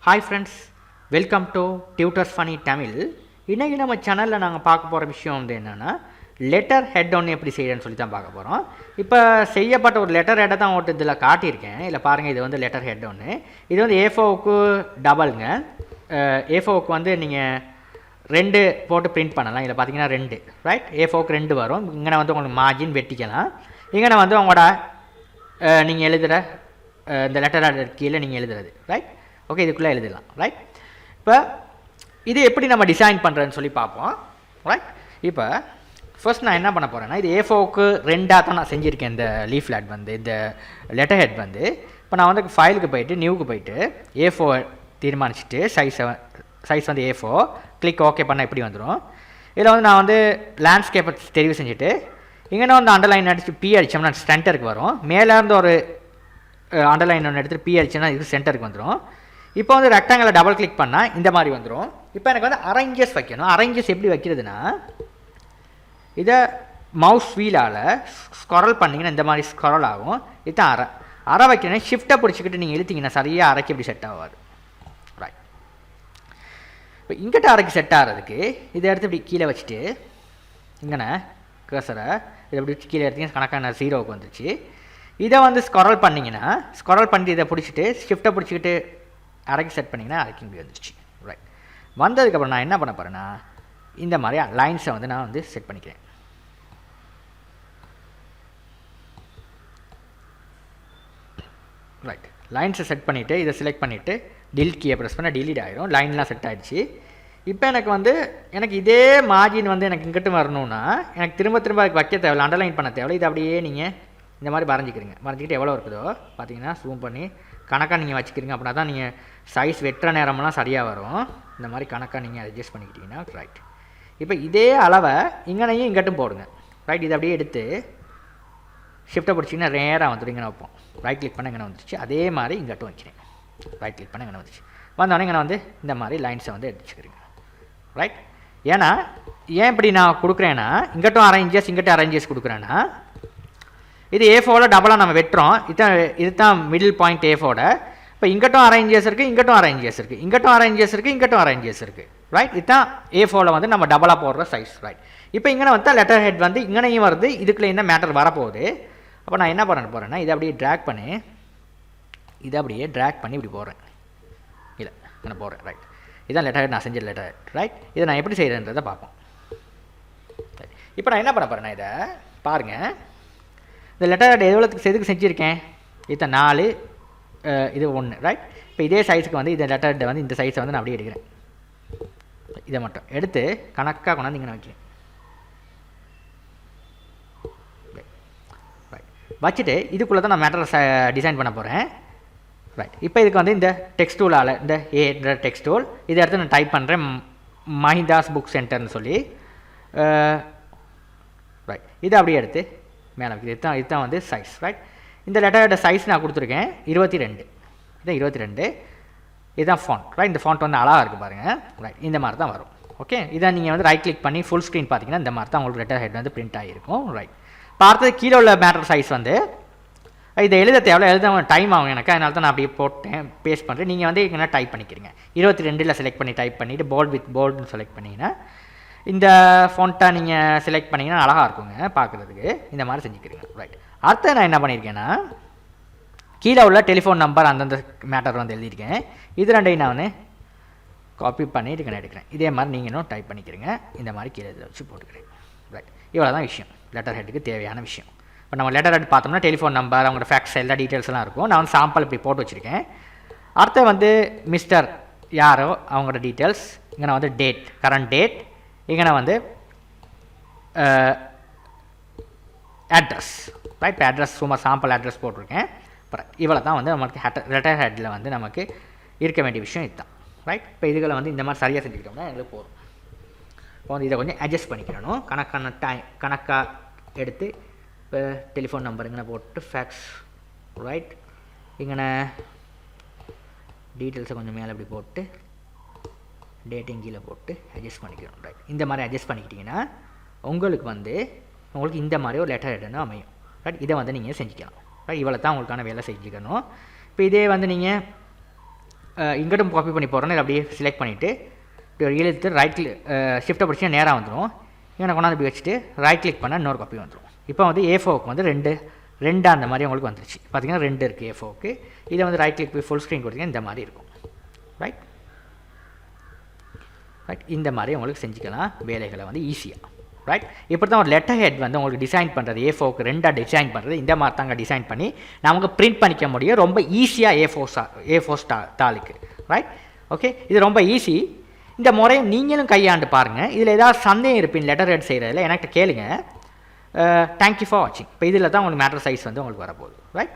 Hi friends, welcome to Tutors Funny Tamil. இன்னைக்கு நம்ம சேனலில் நாங்கள் பார்க்க போகிற விஷயம் வந்து என்னென்னா லெட்டர் ஹெட் ஒன்று எப்படி செய்யணும்னு சொல்லி தான் பார்க்க போகிறோம். இப்போ செய்யப்பட்ட ஒரு லெட்டர் ஹெட்டை தான் ஒன்று இதில் காட்டியிருக்கேன். இல்லை பாருங்கள், இது வந்து லெட்டர் ஹெட் ஒன்று. இது வந்து A4க்கு டபுள்ங்க. A4க்கு வந்து நீங்கள் 2 போட்டு பிரிண்ட் பண்ணலாம். இதில் பார்த்தீங்கன்னா 2 ரைட். A4க்கு 2 வரும். இங்கே வந்து உங்களுக்கு மார்ஜின் வெட்டிக்கலாம். இங்கே வந்து உங்களோட நீங்கள் எழுதுகிற இந்த லெட்டர் ஹெட் கீழே நீங்கள் எழுதுறது ரைட். ஓகே, இதுக்குள்ளே எழுதலாம் ரைட். இப்போ இது எப்படி நம்ம டிசைன் பண்ணுறதுன்னு சொல்லி பார்ப்போம் ரைட். இப்போ ஃபர்ஸ்ட் நான் என்ன பண்ண போகிறேன்னா, இது A4க்கு 2ஆக தான் நான் செஞ்சுருக்கேன். இந்த லீஃப்லெட் வந்து இந்த லெட்டர் ஹெட் வந்து இப்போ நான் வந்து ஃபைலுக்கு போயிட்டு நியூக்கு போயிட்டு A4 தீர்மானிச்சுட்டு சைஸ் வந்து A4 கிளிக் ஓகே பண்ணால் எப்படி வந்துடும். இதில் வந்து நான் வந்து லேண்ட்ஸ்கேப்பை தெரிவு செஞ்சுட்டு இங்கே வந்து அண்டர்லைன் அடிச்சு P அடித்தோம்னா சென்டருக்கு வரும். மேலேருந்து ஒரு அண்டர்லைன் ஒன்று எடுத்துகிட்டு P அடிச்சோன்னா இது சென்டருக்கு வந்துடும். இப்போ வந்து ரெக்டாங்கில் டபுள் கிளிக் பண்ணால் இந்த மாதிரி வந்துடும். இப்போ எனக்கு வந்து அரேஞ்சஸ் வைக்கணும். அரேஞ்சஸ் எப்படி வைக்கிறதுனா, இதை மவுஸ் வீலால் ஸ்க்ரால் பண்ணிங்கன்னா இந்த மாதிரி ஸ்க்ரால் ஆகும். இதுதான் அரை வைக்கணும். ஷிஃப்ட்டை பிடிச்சிக்கிட்டு நீங்கள் இழுத்தீங்கன்னா சரியாக அரைக்கு எப்படி செட் ஆகாது ரைட். இப்போ இங்கிட்ட அரைக்கு செட் ஆகிறதுக்கு இதை எடுத்து இப்படி கீழே வச்சுட்டு இங்கேண்ணே கர்சரை இதை இப்படி கீழே எடுத்தீங்கன்னா கணக்கான 0க்கு வந்துச்சு. இதை வந்து ஸ்க்ரால் பண்ணிங்கன்னா ஸ்க்ரால் பண்ணிட்டு இதை பிடிச்சிட்டு ஷிஃப்ட்டை பிடிச்சிக்கிட்டு அரைக்கு செட் பண்ணிங்கன்னா அரைக்கு இப்படி வந்துடுச்சு ரைட். வந்ததுக்கப்புறம் நான் என்ன பண்ண போகிறேன்னா, இந்த மாதிரி லைன்ஸை வந்து நான் வந்து செட் பண்ணிக்கிறேன் ரைட். லைன்ஸை செட் பண்ணிவிட்டு இதை செலக்ட் பண்ணிவிட்டு டிலீட் கீயை ப்ரெஸ் பண்ணால் டிலீட் ஆகிடும். லைன்லாம் செட் ஆகிடுச்சு. இப்போ எனக்கு இதே மார்ஜின் வந்து எனக்கு இங்கிட்டு வரணும்னா எனக்கு திரும்ப அதுக்கு வைக்க தேவையில்லை, அண்டர்லைன் பண்ண தேவையில்லை. இது அப்படியே நீங்கள் இந்த மாதிரி வரைஞ்சிக்கிறீங்க. வரைஞ்சிக்கிட்டு எவ்வளோ இருக்குதோ பார்த்தீங்கன்னா ஜூம் பண்ணி கணக்காக நீங்கள் வச்சுக்கிறீங்க. அப்படின்னா தான் நீங்கள் சைஸ் வெட்டுற நேரமெல்லாம் சரியாக வரும். இந்த மாதிரி கணக்காக நீங்கள் அட்ஜஸ்ட் பண்ணிக்கிட்டீங்கன்னா ரைட். இப்போ இதே அளவை இங்கனையும் இங்கட்டும் போடுங்க ரைட். இதை அப்படியே எடுத்து ஷிஃப்ட்டை பிடிச்சிங்கன்னா நேராக வந்துடும். இங்கே வைப்போம். ரைட் கிளிக் பண்ண இங்கே வந்துச்சு. அதே மாதிரி இங்கட்டும் வைக்கிறேன். ரைட் கிளிக் பண்ண இங்கே வந்துச்சு. வந்தோடனே இங்கே வந்து இந்த மாதிரி லைன்ஸை வந்து எடுத்துக்கிறீங்க ரைட். ஏன்னா ஏன் இப்படி நான் கொடுக்குறேன்னா, இங்கட்டும் அரேஞ்சஸ் இங்கட்டும் அரேஞ்சஸ் கொடுக்குறேன்னா, இது A4 டபுளாக நம்ம வெட்டுறோம். இதுதான் மிடில் பாயிண்ட் A4. இப்போ இங்கட்டும் அரேஞ்சஸ் இருக்குது, இங்கட்டும் அரேஞ்சஸ் இருக்குது, இங்கட்டும் அரேஞ்சஸ் இருக்குது, இங்கட்டும் அரேஞ்சஸ் இருக்குது ரைட். இதுதான் A4 வந்து நம்ம டபுளாக போடுற சைஸ் ரைட். இப்போ இங்கே வந்து லெட்டர் ஹெட் வந்து இங்கனையும் வருது. இதுக்குள்ளே என்ன மேட்டர் வரப்போகுது. அப்போ நான் என்ன பண்ண போகிறேன்னா, இதை அப்படியே ட்ராக் பண்ணி இப்படி போடுறேன். இல்லை நான் போடுறேன் ரைட். இதான் லெட்டர் ஹெட் நான் செஞ்ச லெட்டர் ஹெட் ரைட். இதை நான் எப்படி செய்கிறேன்றதை பார்ப்போம். இப்போ நான் என்ன பண்ண போகிறேன்னா, இதை பாருங்கள். இந்த லெட்டர் ஹெட் எதுக்கு செஞ்சுருக்கேன். இதை 4 இது 1 ரைட். இப்போ இதே சைஸுக்கு வந்து இந்த லெட்டர் ஹெட்டை வந்து இந்த சைஸை வந்து நான் அப்படியே எடுக்கிறேன். இதை மட்டும் எடுத்து கணக்காக கொண்டாந்து இங்கே வைக்கிறேன் ரைட். வச்சுட்டு இதுக்குள்ளே தான் நான் மேட்டரை டிசைன் பண்ண போகிறேன் ரைட். இப்போ இதுக்கு வந்து இந்த டெக்ஸ்ட் டூலால் இந்த டெக்ஸ்ட் டூல் இதை எடுத்து நான் டைப் பண்ணுறேன். மஹிந்தாஸ் புக் சென்டர்னு சொல்லி ரைட். இதை அப்படியே எடுத்து மேலே வைக்கிறது. இதுதான் வந்து சைஸ் ரைட். இந்த லெட்டரோட சைஸ் நான் கொடுத்துருக்கேன் 22. இதான் 22. இதுதான் ஃபாண்ட் ரைட். இந்த ஃபாண்ட் வந்து அழகாக இருக்குது பாருங்கள் ரைட். இந்த மாதிரி தான் வரும் ஓகே. இதை நீங்கள் வந்து ரைட் கிளிக் பண்ணி ஃபுல் ஸ்க்ரீன் பார்த்தீங்கன்னா இந்த மாதிரி தான் உங்களுக்கு லெட்டர் ஹெட் வந்து பிரிண்ட் ஆகிருக்கும் ரைட். பார்த்தது கீழே உள்ள மேட்டர் சைஸ் வந்து இதை எழுத தேவையில்ல, எழுத டைம் ஆகும் எனக்கு. அதனால தான் நான் அப்படியே போட்டேன், பேஸ்ட் பண்ணுறேன். நீங்கள் வந்து இங்கே டைப் பண்ணிக்கிறீங்க. 22 செலக்ட் பண்ணி டைப் பண்ணிவிட்டு போல்டுன்னு செலக்ட் பண்ணிங்கன்னா இந்த ஃபாண்ட்டை நீங்கள் செலக்ட் பண்ணிங்கன்னா அழகாக இருக்குங்க பார்க்குறதுக்கு. இந்த மாதிரி செஞ்சுக்கிறீங்க ரைட். அடுத்து நான் என்ன பண்ணியிருக்கேன்னா, கீழே உள்ள டெலிஃபோன் நம்பர் அந்தந்த மேட்டர் வந்து எழுதியிருக்கேன். இது 2ஐயும் நான் வந்து காப்பி பண்ணிட்டு இங்கே எடுக்கிறேன். இதே மாதிரி நீங்களும் டைப் பண்ணிக்கிறீங்க. இந்த மாதிரி கீழே இதில் வச்சு போட்டுக்கிறேன் ரைட். இவ்வளோ தான் விஷயம், லெட்டர் ஹெட்டுக்கு தேவையான விஷயம். இப்போ நம்ம லெட்டர் ஹெட் பார்த்தோம்னா டெலிஃபோன் நம்பர், அவங்களோட ஃபேக்ஸ் எல்லா டீட்டெயில்ஸ்லாம் இருக்கும். நான் வந்து சாம்பிள் இப்படி போட்டு வச்சுருக்கேன். அடுத்து வந்து மிஸ்டர் யாரோ அவங்களோட டீட்டெயில்ஸ். இங்கே நான் வந்து டேட், கரண்ட் டேட். இங்கே நான் வந்து அட்ரஸ் ரைட். இப்போ அட்ரஸ் சும்மா சாம்பிள் அட்ரஸ் போட்டிருக்கேன். அப்புறம் இவ்வளோ தான் வந்து நமக்கு லெட்டர் ஹெட்டில் வந்து நமக்கு இருக்க வேண்டிய விஷயம் இதுதான் ரைட். இப்போ இதுகளை வந்து இந்த மாதிரி சரியாக செஞ்சுக்கிட்டோம்னா எங்களுக்கு போதும். இப்போ வந்து இதை கொஞ்சம் அட்ஜஸ்ட் பண்ணிக்கிறணும். கணக்காக எடுத்து இப்போ டெலிஃபோன் நம்பர் இங்கே போட்டு ஃபேக்ஸ் ரைட். இங்கே டீட்டெயில்ஸை கொஞ்சம் மேலே இப்படி போட்டு டேட்டிங் கீழே போட்டு அட்ஜஸ்ட் பண்ணிக்கிறோம் ரைட். இந்த மாதிரி அட்ஜஸ்ட் பண்ணிக்கிட்டிங்கன்னா உங்களுக்கு இந்த மாதிரி ஒரு லெட்டர் ஹெட்னு அமையும் ரைட். இதை வந்து நீங்கள் செஞ்சுக்கலாம் ரைட். இவ்வளோ தான் உங்களுக்கான வேலை செஞ்சுக்கணும். இப்போ இதே வந்து நீங்கள் இங்கிட்டும் காப்பி பண்ணி போடுறோன்னு அப்படியே செலக்ட் பண்ணிவிட்டு இப்படி இழுத்து ரைட் ஷிஃப்ட்டை பிடிச்சினா நேராக வந்துடும். இங்கே கொண்டாந்து இப்படி வச்சுட்டு ரைட் கிளிக் பண்ணால் இன்னொரு காப்பி வந்துடும். இப்போ வந்து A4க்கு வந்து ரெண்டு அந்த மாதிரி உங்களுக்கு வந்துருச்சு. பார்த்தீங்கன்னா 2 இருக்குது A4க்கு. இதை வந்து ரைட் கிளிக் போய் ஃபுல் ஸ்க்ரீன் கொடுத்தீங்கன்னா இந்த மாதிரி இருக்கும். ரைட் இந்த மாதிரி உங்களுக்கு செஞ்சுக்கலாம் வேலைகளை வந்து ஈஸியாக. ரைட் இப்படி தான் ஒரு லெட்டர் ஹெட் வந்து உங்களுக்கு டிசைன் பண்ணுறது, A4க்கு 2 டிசைன் பண்ணுறது இந்த மாதிரி தாங்க டிசைன் பண்ணி நமக்கு பிரிண்ட் பண்ணிக்க முடியும் ரொம்ப ஈஸியாக A4 தாளுக்கு. ரைட் ஓகே, இது ரொம்ப ஈஸி. இந்த முறையை நீங்களும் கையாண்டு பாருங்கள். இதில் ஏதாவது சந்தேகம் இருப்பீங்க லெட்டர் ஹெட் செய்கிறதில்ல என்கிட்ட கேளுங்க. தேங்க்யூ ஃபார் வாட்சிங். இப்போ இதில் தான் உங்களுக்கு மேட்டர் சைஸ் வந்து உங்களுக்கு வரப்போகுது. ரைட்.